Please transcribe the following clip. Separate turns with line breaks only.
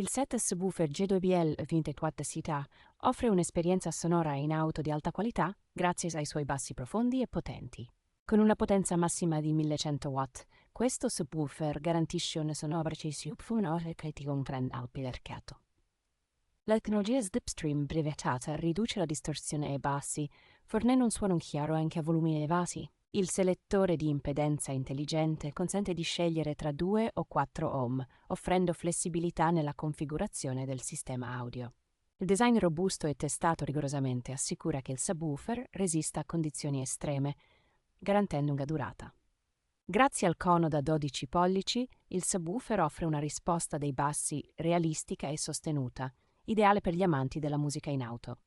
Il set subwoofer G2BL 24 Sita offre un'esperienza sonora in auto di alta qualità grazie ai suoi bassi profondi e potenti. Con una potenza massima di 1100 watt, questo subwoofer garantisce una sonora precisione che ti comprende al mercato. La tecnologia Slipstream brevettata riduce la distorsione ai bassi, fornendo un suono chiaro anche a volumi elevati. Il selettore di impedenza intelligente consente di scegliere tra 2 o 4 ohm, offrendo flessibilità nella configurazione del sistema audio. Il design robusto e testato rigorosamente assicura che il subwoofer resista a condizioni estreme, garantendo lunga durata. Grazie al cono da 12 pollici, il subwoofer offre una risposta dei bassi realistica e sostenuta, ideale per gli amanti della musica in auto.